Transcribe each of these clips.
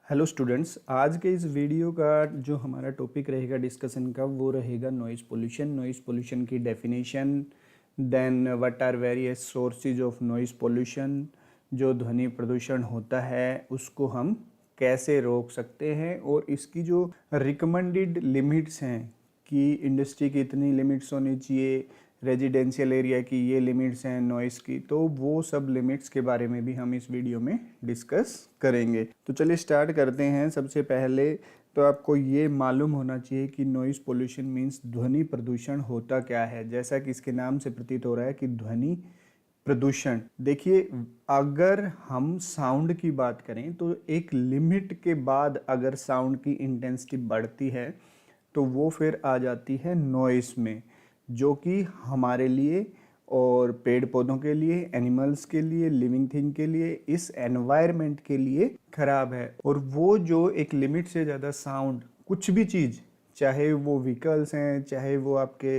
Hello students, आज के इस वीडियो का जो हमारा टॉपिक रहेगा डिस्कशन का वो रहेगा नॉइज़ पोल्यूशन। नॉइज़ पोल्यूशन की definition, then what are various sources of noise pollution. जो ध्वनि प्रदूषण होता है उसको हम कैसे रोक सकते हैं और इसकी जो रिकमेंडेड लिमिट्स हैं कि इंडस्ट्री की इतनी लिमिट्स होनी चाहिए, रेजिडेंशियल एरिया की ये लिमिट्स हैं नॉइज़ की, तो वो सब लिमिट्स के बारे में भी हम इस वीडियो में डिस्कस करेंगे। तो चलिए स्टार्ट करते हैं। सबसे पहले तो आपको ये मालूम होना चाहिए कि नॉइज़ पोल्यूशन मीन्स ध्वनि प्रदूषण होता क्या है। जैसा कि इसके नाम से प्रतीत हो रहा है कि ध्वनि प्रदूषण। देखिए, अगर हम साउंड की बात करें तो एक लिमिट के बाद अगर साउंड की इंटेंसिटी बढ़ती है तो वो फिर आ जाती है नॉइस में, जो कि हमारे लिए और पेड़ पौधों के लिए, एनिमल्स के लिए, लिविंग थिंग के लिए, इस एनवायरनमेंट के लिए खराब है। और वो जो एक लिमिट से ज़्यादा साउंड, कुछ भी चीज़, चाहे वो व्हीकल्स हैं, चाहे वो आपके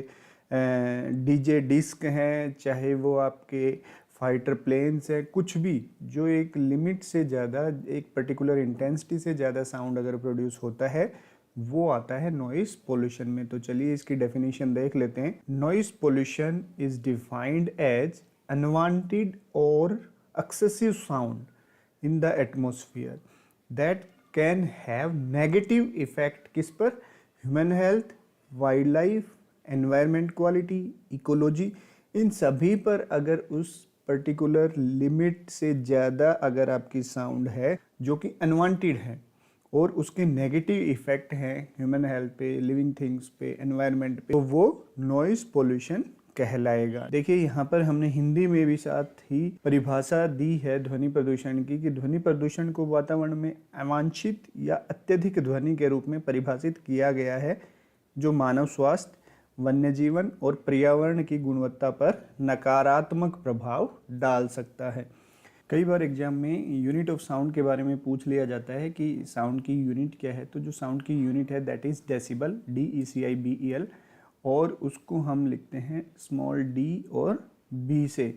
डीजे डिस्क हैं, चाहे वो आपके फाइटर प्लेन्स है, कुछ भी जो एक लिमिट से ज़्यादा, एक पर्टिकुलर इंटेंसिटी से ज़्यादा साउंड अगर प्रोड्यूस होता है वो आता है नॉइज़ पोल्यूशन में। तो चलिए इसकी डेफिनेशन देख लेते हैं। Noise pollution is defined as unwanted और excessive sound in the atmosphere that can have negative effect किस पर? Human health, wild life, environment quality, ecology, इन सभी पर अगर उस पर्टिकुलर लिमिट से ज़्यादा अगर आपकी साउंड है जो कि अनवांटेड है और उसके नेगेटिव इफेक्ट हैं ह्यूमन हेल्थ पे, लिविंग थिंग्स पे, एनवायरनमेंट पे, तो वो नॉइज़ पोल्यूशन कहलाएगा। देखिए, यहाँ पर हमने हिंदी में भी साथ ही परिभाषा दी है ध्वनि प्रदूषण की कि ध्वनि प्रदूषण को वातावरण में अवांछित या अत्यधिक ध्वनि के रूप में परिभाषित किया गया है जो मानव स्वास्थ्य, वन्य जीवन और पर्यावरण की गुणवत्ता पर नकारात्मक प्रभाव डाल सकता है। कई बार एग्जाम में यूनिट ऑफ साउंड के बारे में पूछ लिया जाता है कि साउंड की यूनिट क्या है। तो जो साउंड की यूनिट है दैट इज़ डेसिबल, DECIBEL, और उसको हम लिखते हैं स्मॉल d और b से।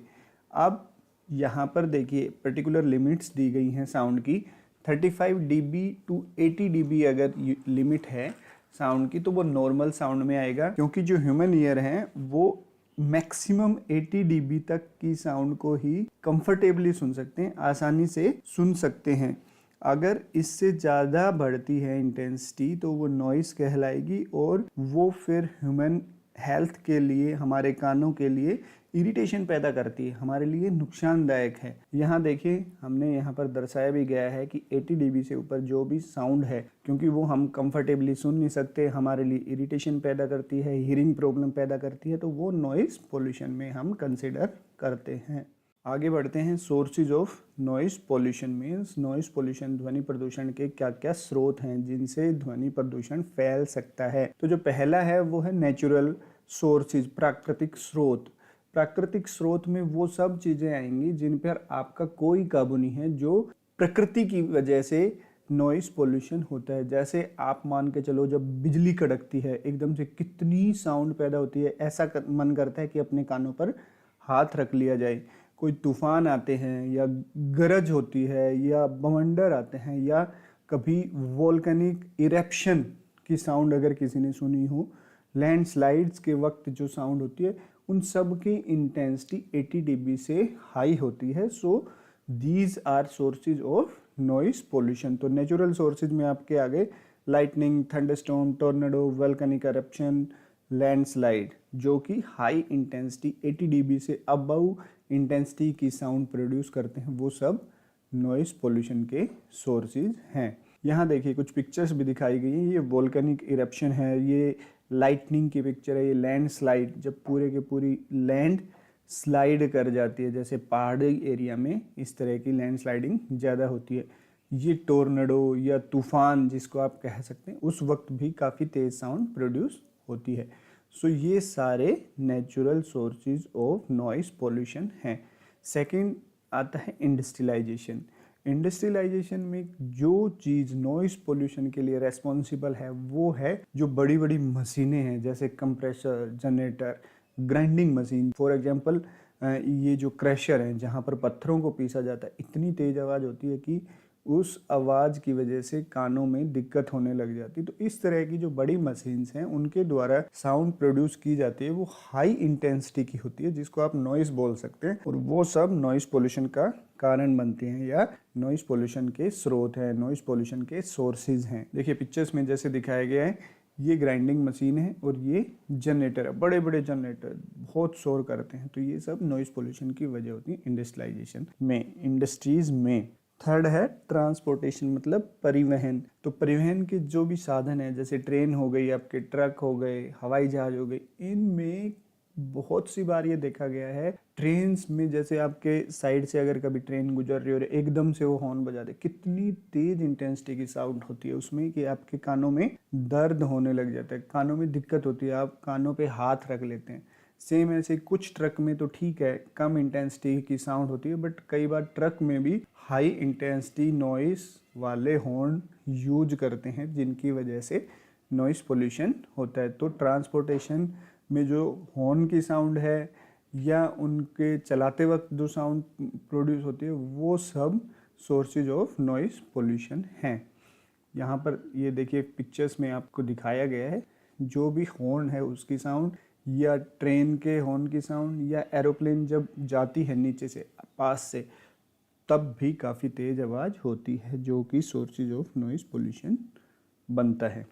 अब यहाँ पर देखिए पर्टिकुलर लिमिट्स दी गई हैं साउंड की। 35 dB टू 80 dB अगर लिमिट है साउंड की तो वो नॉर्मल साउंड में आएगा, क्योंकि जो ह्यूमन ईयर है वो मैक्सिमम 80 dB तक की साउंड को ही कंफर्टेबली सुन सकते हैं, आसानी से सुन सकते हैं। अगर इससे ज़्यादा बढ़ती है इंटेंसिटी तो वो नॉइस कहलाएगी और वो फिर ह्यूमन हेल्थ के लिए, हमारे कानों के लिए इरिटेशन पैदा करती है, हमारे लिए नुकसानदायक है। यहाँ देखिए, हमने यहाँ पर दर्शाया भी गया है कि 80 dB से ऊपर जो भी साउंड है, क्योंकि वो हम कंफर्टेबली सुन नहीं सकते, हमारे लिए इरिटेशन पैदा करती है, हियरिंग प्रॉब्लम पैदा करती है, तो वो नॉइज़ पोल्यूशन में हम कंसिडर करते हैं। आगे बढ़ते हैं। Sources of noise pollution means noise pollution, ध्वनि प्रदूषण के क्या क्या स्रोत हैं जिनसे ध्वनि प्रदूषण फैल सकता है। तो जो पहला है वो है नेचुरल सोर्सेज, प्राकृतिक स्रोत। प्राकृतिक स्रोत में वो सब चीज़ें आएंगी जिन पर आपका कोई काबू नहीं है, जो प्रकृति की वजह से नॉइज़ पोल्यूशन होता है। जैसे आप मान के चलो, जब बिजली कड़कती है एकदम से कितनी साउंड पैदा होती है, ऐसा मन करता है कि अपने कानों पर हाथ रख लिया जाए। कोई तूफान आते हैं या गरज होती है या बवंडर आते हैं या कभी वोल्केनिक इरेप्शन की साउंड अगर किसी ने सुनी हो, लैंडस्लाइड्स के वक्त जो साउंड होती है, उन सब की इंटेंसिटी 80 dB से हाई होती है। So these are sources of noise pollution. तो नेचुरल सोर्सेज में आपके आगे lightning, thunderstorm, tornado, volcanic eruption, landslide, जो कि हाई इंटेंसिटी 80 dB से अबव इंटेंसिटी की साउंड प्रोड्यूस करते हैं, वो सब नॉइज़ पोल्यूशन के सोर्सेज हैं। यहाँ देखिए कुछ पिक्चर्स भी दिखाई गई हैं। ये वोल्केनिक इरप्शन है, ये लाइटनिंग की पिक्चर है, ये लैंडस्लाइड, जब पूरे के पूरी लैंड स्लाइड कर जाती है, जैसे पहाड़ी एरिया में इस तरह की लैंडस्लाइडिंग ज़्यादा होती है। ये टोर्नेडो या तूफान जिसको आप कह सकते हैं, उस वक्त भी काफ़ी तेज़ साउंड प्रोड्यूस होती है। सो ये सारे natural sources of noise pollution हैं। सेकंड आता है इंडस्ट्रियलाइजेशन। इंडस्ट्रियलाइजेशन में जो चीज़ नॉइज़ पोल्यूशन के लिए रेस्पॉन्सिबल है वो है जो बड़ी बड़ी मशीनें हैं, जैसे compressor, generator, grinding machine. For example ये जो क्रशर हैं जहाँ पर पत्थरों को पीसा जाता है, इतनी तेज़ आवाज़ होती है कि उस आवाज़ की वजह से कानों में दिक्कत होने लग जाती है। तो इस तरह की जो बड़ी मशीन्स हैं उनके द्वारा साउंड प्रोड्यूस की जाती है, वो हाई इंटेंसिटी की होती है, जिसको आप नॉइस बोल सकते हैं, और वो सब नॉइस पोल्यूशन का कारण बनते हैं या नॉइस पोल्यूशन के स्रोत हैं, नॉइस पोल्यूशन के सोर्सेज हैं। देखिए पिक्चर्स में जैसे दिखाया गया है, ये ग्राइंडिंग मशीन है और ये जनरेटर है, बड़े बड़े जनरेटर बहुत शोर करते हैं। तो ये सब नॉइस पोल्यूशन की वजह होती है इंडस्ट्रियलाइजेशन में, इंडस्ट्रीज में। थर्ड है ट्रांसपोर्टेशन, मतलब परिवहन। तो परिवहन के जो भी साधन है, जैसे ट्रेन हो गई, आपके ट्रक हो गए, हवाई जहाज हो गए, इनमें बहुत सी बार ये देखा गया है ट्रेन्स में, जैसे आपके साइड से अगर कभी ट्रेन गुजर रही हो और एकदम से वो हॉर्न बजा दे, कितनी तेज इंटेंसिटी की साउंड होती है उसमें कि आपके कानों में दर्द होने लग जाता है, कानों में दिक्कत होती है, आप कानों पे हाथ रख लेते हैं। सेम ऐसे कुछ ट्रक में तो ठीक है, कम इंटेंसिटी की साउंड होती है, बट कई बार ट्रक में भी हाई इंटेंसिटी नॉइस वाले हॉर्न यूज करते हैं, जिनकी वजह से नॉइस पोल्यूशन होता है। तो ट्रांसपोर्टेशन में जो हॉर्न की साउंड है या उनके चलाते वक्त जो साउंड प्रोड्यूस होती है, वो सब सोर्सेज ऑफ नॉइस पोल्यूशन हैं। यहाँ पर ये देखिए पिक्चर्स में आपको दिखाया गया है, जो भी हॉर्न है उसकी साउंड, या ट्रेन के हॉर्न की साउंड, या एरोप्लेन जब जाती है नीचे से पास से, तब भी काफ़ी तेज़ आवाज़ होती है, जो कि सोर्सेज ऑफ नॉइस पोल्यूशन बनता है।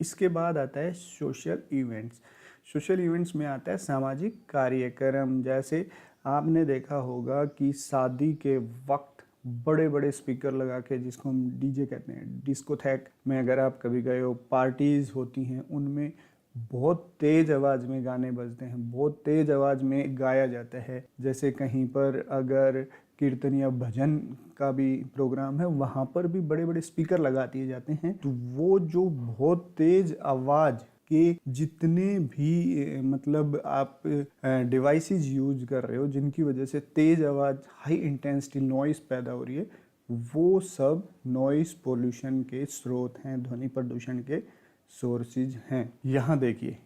इसके बाद आता है सोशल इवेंट्स। सोशल इवेंट्स में आता है सामाजिक कार्यक्रम। जैसे आपने देखा होगा कि शादी के वक्त बड़े बड़े स्पीकर लगा के, जिसको हम डीजे कहते हैं, डिस्कोथेक में अगर आप कभी गए हो, पार्टीज़ होती हैं, उनमें बहुत तेज़ आवाज़ में गाने बजते हैं, बहुत तेज़ आवाज़ में गाया जाता है। जैसे कहीं पर अगर कीर्तन या भजन का भी प्रोग्राम है, वहाँ पर भी बड़े बड़े स्पीकर लगा दिए जाते हैं। तो वो जो बहुत तेज़ आवाज़ के जितने भी मतलब आप डिवाइसेस यूज कर रहे हो, जिनकी वजह से तेज़ आवाज़, हाई इंटेंसिटी नॉइस पैदा हो रही है, वो सब नॉइस पोल्यूशन के स्रोत हैं, ध्वनि प्रदूषण के सोर्सेज हैं। यहाँ देखिए,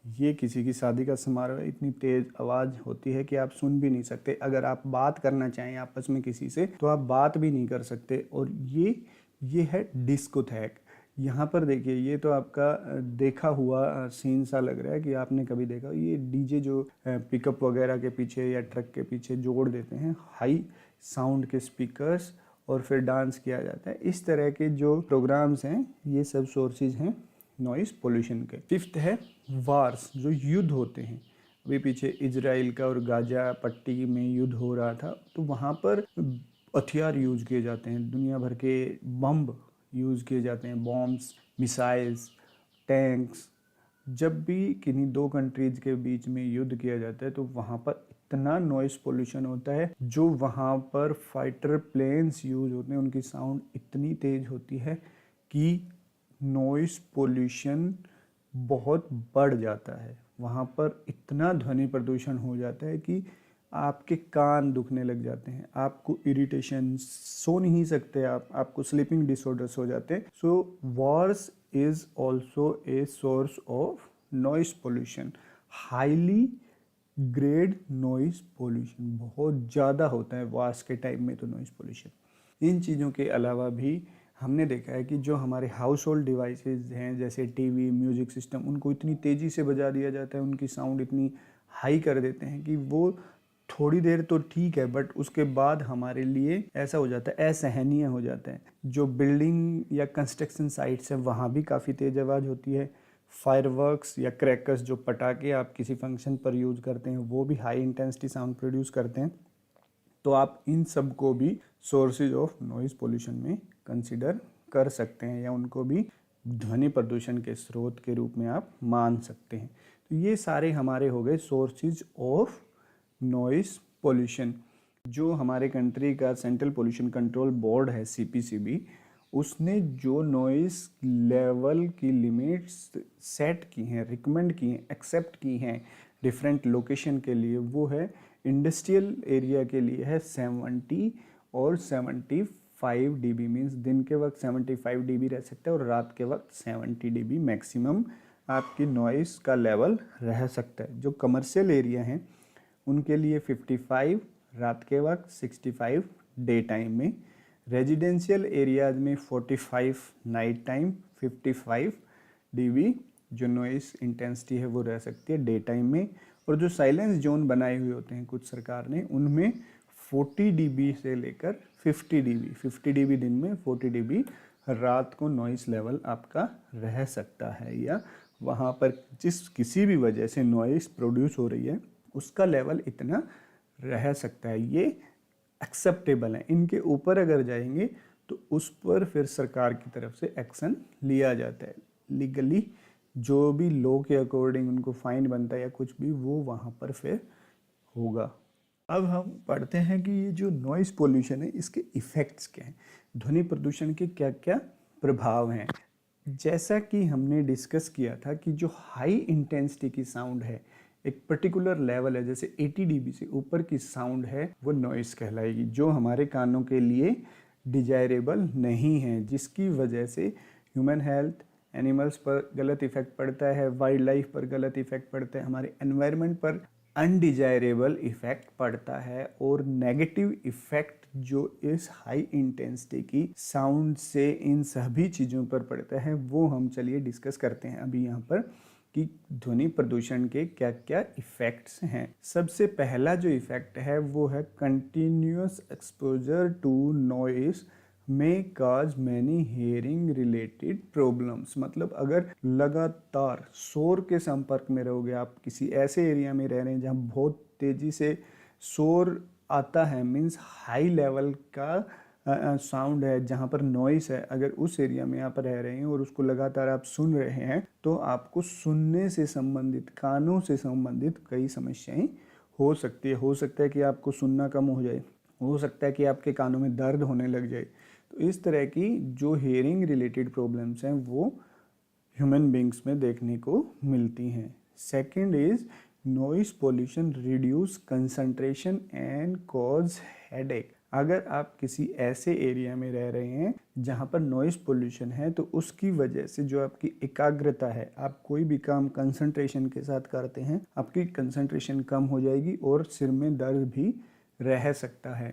ये किसी की शादी का समारोह है, इतनी तेज़ आवाज़ होती है कि आप सुन भी नहीं सकते। अगर आप बात करना चाहें आपस में किसी से, तो आप बात भी नहीं कर सकते। और ये है डिस्कोथेक। यहाँ पर देखिए, ये तो आपका देखा हुआ सीन सा लग रहा है कि आपने कभी देखा। ये डीजे जो पिकअप वगैरह के पीछे या ट्रक के पीछे जोड़ देते हैं हाई साउंड के स्पीकर्स, और फिर डांस किया जाता है। इस तरह के जो प्रोग्राम्स हैं, ये सब सोर्सेज हैं नॉइस पोल्यूशन के। फिफ्थ है वार्स, जो युद्ध होते हैं। अभी पीछे इजराइल का और गाजा पट्टी में युद्ध हो रहा था, तो वहाँ पर हथियार यूज किए जाते हैं, दुनिया भर के बम यूज़ किए जाते हैं, बॉम्ब्स, मिसाइल्स, टैंक्स। जब भी किन्हीं दो कंट्रीज के बीच में युद्ध किया जाता है, तो वहाँ पर इतना नॉइस पोल्यूशन होता है। जो वहाँ पर फाइटर प्लेन्स यूज होते हैं, उनकी साउंड इतनी तेज होती है कि नॉइस पोल्यूशन बहुत बढ़ जाता है। वहाँ पर इतना ध्वनि प्रदूषण हो जाता है कि आपके कान दुखने लग जाते हैं, आपको इरिटेशन, सो नहीं सकते आपको स्लीपिंग डिसऑर्डर्स हो जाते हैं। So wars is also a source of noise pollution, highly grade noise pollution बहुत ज़्यादा होता है वार्स के टाइम में। तो नॉइस पोल्यूशन, इन चीज़ों के अलावा भी हमने देखा है कि जो हमारे हाउस होल्ड डिवाइसेज हैं, जैसे टीवी, म्यूजिक सिस्टम, उनको इतनी तेज़ी से बजा दिया जाता है, उनकी साउंड इतनी हाई कर देते हैं कि वो थोड़ी देर तो ठीक है, बट उसके बाद हमारे लिए ऐसा हो जाता है, असहनीय हो जाता है। जो बिल्डिंग या कंस्ट्रक्शन साइट्स हैं, वहाँ भी काफ़ी तेज़ आवाज़ होती है। फायरवर्क्स या क्रैकर्स, जो पटाखे आप किसी फंक्शन पर यूज़ करते हैं, वो भी हाई इंटेंसिटी साउंड प्रोड्यूस करते हैं। तो आप इन सब को भी सोर्सेज ऑफ नॉइज़ पोल्यूशन में कंसिडर कर सकते हैं, या उनको भी ध्वनि प्रदूषण के स्रोत के रूप में आप मान सकते हैं। तो ये सारे हमारे हो गए सोर्सेज ऑफ नॉइस पोल्यूशन। जो हमारे कंट्री का सेंट्रल पोल्यूशन कंट्रोल बोर्ड है, CPCB, उसने जो नॉइस लेवल की लिमिट्स सेट की हैं, रिकमेंड की हैं, एक्सेप्ट की हैं डिफरेंट लोकेशन के लिए, वो है इंडस्ट्रियल एरिया के लिए है 70 और 75 dB। मीन्स दिन के वक्त 75 dB रह सकता है और रात के वक्त 70 dB मैक्सिमम आपकी नॉइस का लेवल रह सकता है। जो कमर्शियल एरिया हैं, उनके लिए 55, रात के वक्त 65 डे टाइम में, रेजिडेंशियल एरियाज में 45 नाइट टाइम, 55 dB जो नॉइस इंटेंसिटी है वो रह सकती है डे टाइम में, और जो साइलेंस जोन बनाए हुए होते हैं कुछ सरकार ने उनमें 40 dB से लेकर 50 dB, 50 dB दिन में, 40 dB रात को नॉइस लेवल आपका रह सकता है, या वहाँ पर जिस किसी भी वजह से नॉइस प्रोड्यूस हो रही है उसका लेवल इतना रह सकता है, ये एक्सेप्टेबल है। इनके ऊपर अगर जाएंगे तो उस पर फिर सरकार की तरफ से एक्शन लिया जाता है लीगली, जो भी लॉ के अकॉर्डिंग उनको फाइन बनता है या कुछ भी, वो वहाँ पर फिर होगा। अब हम पढ़ते हैं कि ये जो नॉइस पोल्यूशन है इसके इफ़ेक्ट्स क्या हैं, ध्वनि प्रदूषण के क्या क्या प्रभाव हैं। जैसा कि हमने डिस्कस किया था कि जो हाई इंटेंसिटी की साउंड है, एक पर्टिकुलर लेवल है, जैसे 80 dB से ऊपर की साउंड है वो नॉइस कहलाएगी, जो हमारे कानों के लिए डिजायरेबल नहीं है, जिसकी वजह से ह्यूमन हेल्थ, एनिमल्स पर गलत इफेक्ट पड़ता है, वाइल्ड लाइफ पर गलत इफेक्ट पड़ता है, हमारे एनवायरनमेंट पर अनडिजायरेबल इफेक्ट पड़ता है, और नेगेटिव इफेक्ट जो इस हाई इंटेंसिटी की साउंड से इन सभी चीज़ों पर पड़ता है वो हम चलिए डिस्कस करते हैं अभी यहाँ पर कि ध्वनि प्रदूषण के क्या क्या इफ़ेक्ट्स हैं। सबसे पहला जो इफ़ेक्ट है वो है कंटिन्यूअस एक्सपोजर टू नॉइस में काज मैनी हेयरिंग रिलेटेड प्रॉब्लम्स। मतलब अगर लगातार शोर के संपर्क में रहोगे, आप किसी ऐसे एरिया में रह रहे हैं जहाँ बहुत तेज़ी से शोर आता है, मीन्स हाई लेवल का साउंड है, जहाँ पर नॉइस है, अगर उस एरिया में आप रह रहे हैं और उसको लगातार आप सुन रहे हैं तो आपको सुनने से संबंधित, कानों से संबंधित कई समस्याएं हो सकती है। हो सकता है कि आपको सुनना कम हो जाए, हो सकता है कि आपके कानों में दर्द होने लग जाए। तो इस तरह की जो हेयरिंग रिलेटेड प्रॉब्लम्स हैं वो ह्यूमन बींग्स में देखने को मिलती हैं। Second is noise pollution reduce concentration and cause headache. अगर आप किसी ऐसे एरिया में रह रहे हैं जहाँ पर नॉइस पोल्यूशन है तो उसकी वजह से जो आपकी एकाग्रता है, आप कोई भी काम कंसंट्रेशन के साथ करते हैं, आपकी कंसंट्रेशन कम हो जाएगी और सिर में दर्द भी रह सकता है।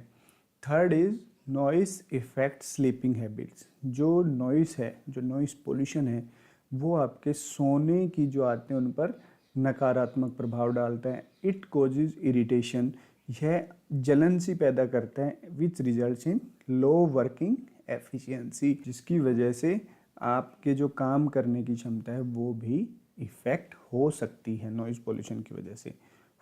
Third is noise effect sleeping habits. जो नॉइस है, जो नॉइस पोल्यूशन है वो आपके सोने की जो आदतें हैं उन पर नकारात्मक प्रभाव डालता है। इट कॉजेज इरिटेशन, यह जलन सी पैदा करता है, which results in low working efficiency, जिसकी वजह से आपके जो काम करने की क्षमता है वो भी इफेक्ट हो सकती है नॉइस पोल्यूशन की वजह से।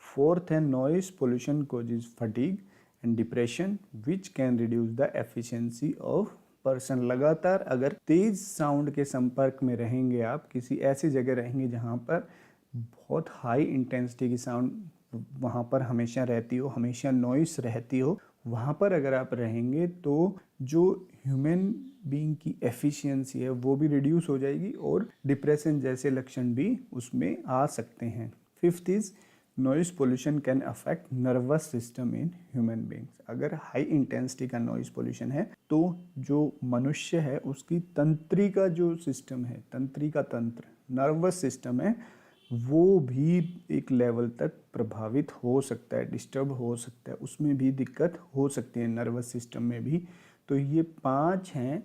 फोर्थ है noise pollution causes fatigue and depression which can reduce the efficiency of person. लगातार अगर तेज साउंड के संपर्क में रहेंगे, आप किसी ऐसी जगह रहेंगे जहाँ पर बहुत हाई इंटेंसिटी की साउंड वहाँ पर हमेशा रहती हो, हमेशा नॉइस रहती हो, वहाँ पर अगर आप रहेंगे तो जो ह्यूमन बीइंग की एफिशिएंसी है वो भी रिड्यूस हो जाएगी और डिप्रेशन जैसे लक्षण भी उसमें आ सकते हैं। Fifth is noise pollution can affect nervous system in human beings. अगर हाई इंटेंसिटी का नॉइस पोल्यूशन है तो जो मनुष्य है उसकी तंत्रिका जो सिस्टम है, तंत्रिका तंत्र, नर्वस सिस्टम है, वो भी एक लेवल तक प्रभावित हो सकता है, डिस्टर्ब हो सकता है, उसमें भी दिक्कत हो सकती है नर्वस सिस्टम में भी। तो ये 5 हैं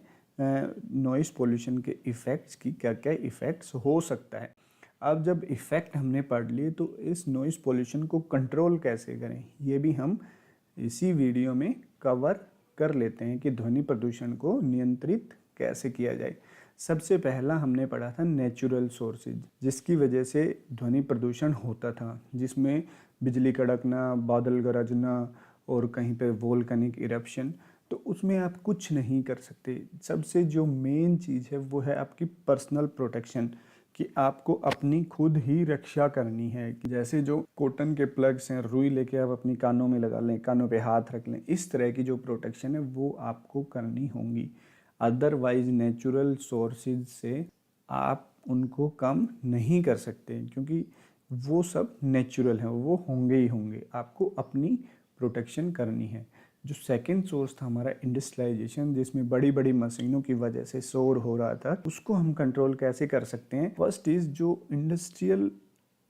नॉइस पोल्यूशन के इफ़ेक्ट्स की क्या क्या इफ़ेक्ट्स हो सकता है। अब जब इफ़ेक्ट हमने पढ़ लिए तो इस नॉइस पोल्यूशन को कंट्रोल कैसे करें ये भी हम इसी वीडियो में कवर कर लेते हैं कि ध्वनि प्रदूषण को नियंत्रित कैसे किया जाए। सबसे पहला हमने पढ़ा था नेचुरल सोर्सेज, जिसकी वजह से ध्वनि प्रदूषण होता था, जिसमें बिजली कड़कना, बादल गरजना और कहीं पे वोल्केनिक इरप्शन। तो उसमें आप कुछ नहीं कर सकते। सबसे जो मेन चीज़ है वो है आपकी पर्सनल प्रोटेक्शन, कि आपको अपनी खुद ही रक्षा करनी है। कि जैसे जो कॉटन के प्लग्स हैं, रुई लेके आप अपनी कानों में लगा लें, कानों पे हाथ रख लें, इस तरह की जो प्रोटेक्शन है वो आपको करनी होंगी। अदरवाइज नेचुरल सोर्सेज से आप उनको कम नहीं कर सकते, क्योंकि वो सब नेचुरल हैं, वो होंगे ही होंगे। आपको अपनी प्रोटेक्शन करनी है। जो सेकंड सोर्स था हमारा इंडस्ट्रियलाइजेशन, जिसमें बड़ी बड़ी मशीनों की वजह से शोर हो रहा था, उसको हम कंट्रोल कैसे कर सकते हैं। फर्स्ट इज़ जो इंडस्ट्रियल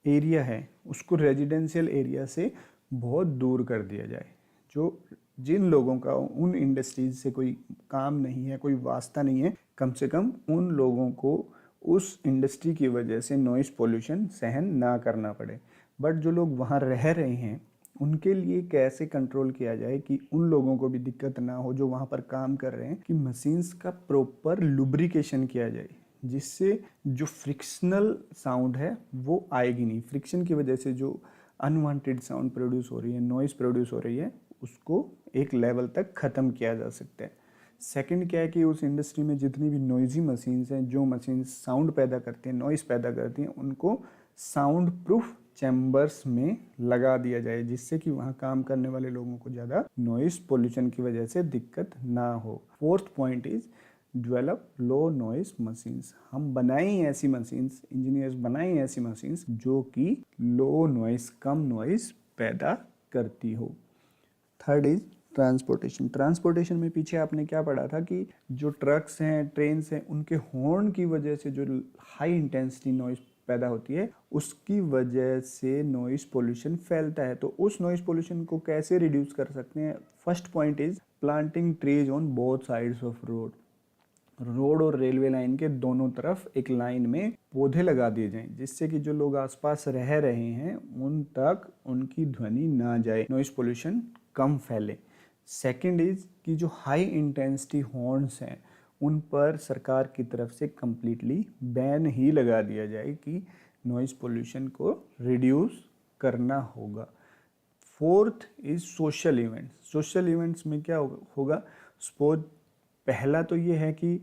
एरिया है उसको रेजिडेंशियल एरिया से बहुत दूर कर दिया जाए। जो जिन लोगों का उन इंडस्ट्रीज से कोई काम नहीं है, कोई वास्ता नहीं है, कम से कम उन लोगों को उस इंडस्ट्री की वजह से नॉइज़ पोल्यूशन सहन ना करना पड़े। बट जो लोग वहाँ रह रहे हैं उनके लिए कैसे कंट्रोल किया जाए कि उन लोगों को भी दिक्कत ना हो जो वहाँ पर काम कर रहे हैं, कि मशीन्स का प्रॉपर लुब्रिकेशन किया जाए, जिससे जो फ्रिक्शनल साउंड है वो आएगी नहीं। फ्रिक्शन की वजह से जो अनवांटेड साउंड प्रोड्यूस हो रही है, नॉइज़ प्रोड्यूस हो रही है, उसको एक लेवल तक ख़त्म किया जा सकता है। सेकंड क्या है कि उस इंडस्ट्री में जितनी भी नॉइजी मशीन्स हैं, जो मशीन्स साउंड पैदा करती हैं, नॉइज़ पैदा करती हैं, उनको साउंड प्रूफ चैम्बर्स में लगा दिया जाए, जिससे कि वहाँ काम करने वाले लोगों को ज़्यादा नॉइज़ पोल्यूशन की वजह से दिक्कत ना हो। Fourth point is develop low noise machines. हम बनाएं ऐसी मशीन्स, इंजीनियर्स बनाएं ऐसी मशीन्स जो कि लो नॉइज़, कम नॉइज़ पैदा करती हो। Third is transportation. ट्रांसपोर्टेशन में पीछे आपने क्या पढ़ा था कि जो ट्रक्स हैं, ट्रेन्स हैं, उनके हॉर्न की वजह से जो हाई इंटेंसिटी नॉइज़ पैदा होती है, उसकी वजह से नॉइज़ पोल्यूशन फैलता है। तो उस नॉइज़ पोल्यूशन को कैसे रिड्यूस कर सकते हैं? First point is planting trees on both sides of road. Road और रेलवे लाइन के दोनों तरफ एक लाइन में पौधे लगा दिए जाएं, जिससे कि जो लोग आसपास रह रहे हैं उन तक उनकी ध्वनि ना जाए, नॉइज़ पोल्यूशन कम फैले। सेकंड इज कि जो हाई इंटेंसिटी हॉर्न्स हैं उन पर सरकार की तरफ से कम्प्लीटली बैन ही लगा दिया जाए कि नॉइज़ पोल्यूशन को रिड्यूस करना होगा। Fourth is social events. Social events में क्या होगा? सपोज पहला तो ये है कि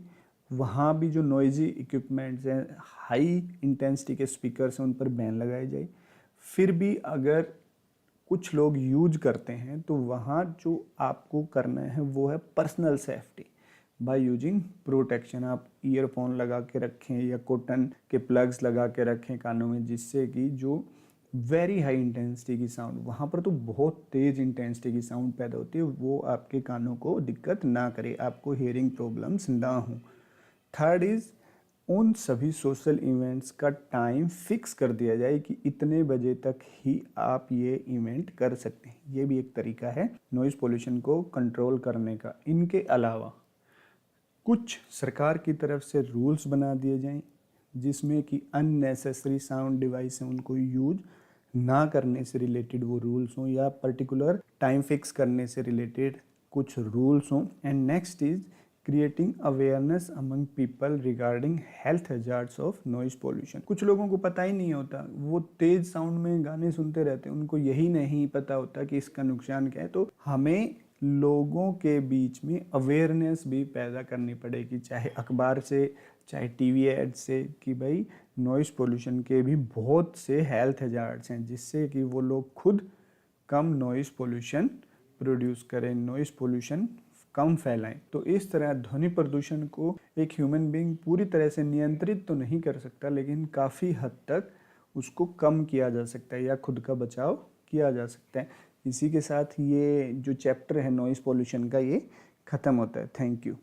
वहाँ भी जो नॉइजी इक्विपमेंट्स हैं, हाई इंटेंसिटी के स्पीकर्स हैं, उन पर बैन लगाए जाए। फिर भी अगर कुछ लोग यूज करते हैं तो वहाँ जो आपको करना है वो है personal safety by using protection. आप ईयरफोन लगा के रखें या कॉटन के प्लग्स लगा के रखें कानों में, जिससे कि जो वेरी हाई इंटेंसिटी की साउंड, वहाँ पर तो बहुत तेज़ इंटेंसिटी की साउंड पैदा होती है, वो आपके कानों को दिक्कत ना करे, आपको हियरिंग प्रॉब्लम्स ना हो। थर्ड इज़ उन सभी सोशल इवेंट्स का टाइम फिक्स कर दिया जाए कि इतने बजे तक ही आप ये इवेंट कर सकते हैं। ये भी एक तरीका है नॉइज़ पोल्यूशन को कंट्रोल करने का। इनके अलावा कुछ सरकार की तरफ से रूल्स बना दिए जाएं, जिसमें कि अननेसेसरी साउंड डिवाइस हैं उनको यूज ना करने से रिलेटेड वो रूल्स हों, या पर्टिकुलर टाइम फिक्स करने से रिलेटेड कुछ रूल्स हों। And next is creating awareness among people regarding health hazards of noise pollution. कुछ लोगों को पता ही नहीं होता, वो तेज साउंड में गाने सुनते रहते हैं, उनको यही नहीं पता होता कि इसका नुकसान क्या है। तो हमें लोगों के बीच में अवेयरनेस भी पैदा करनी पड़ेगी, चाहे अखबार से, चाहे टीवी एड से, कि भाई नॉइज़ पोल्यूशन के भी बहुत से हेल्थ हैजार्ड्स हैं, जिससे कि वो लोग खुद कम नॉइज़ पोल्यूशन प्रोड्यूस करें, नॉइज़ पोल्यूशन कम फैलाएं। तो इस तरह ध्वनि प्रदूषण को एक ह्यूमन बीइंग पूरी तरह से नियंत्रित तो नहीं कर सकता, लेकिन काफ़ी हद तक उसको कम किया जा सकता है या खुद का बचाव किया जा सकता है। इसी के साथ ये जो चैप्टर है नॉइज़ पोल्यूशन का, ये ख़त्म होता है। Thank you.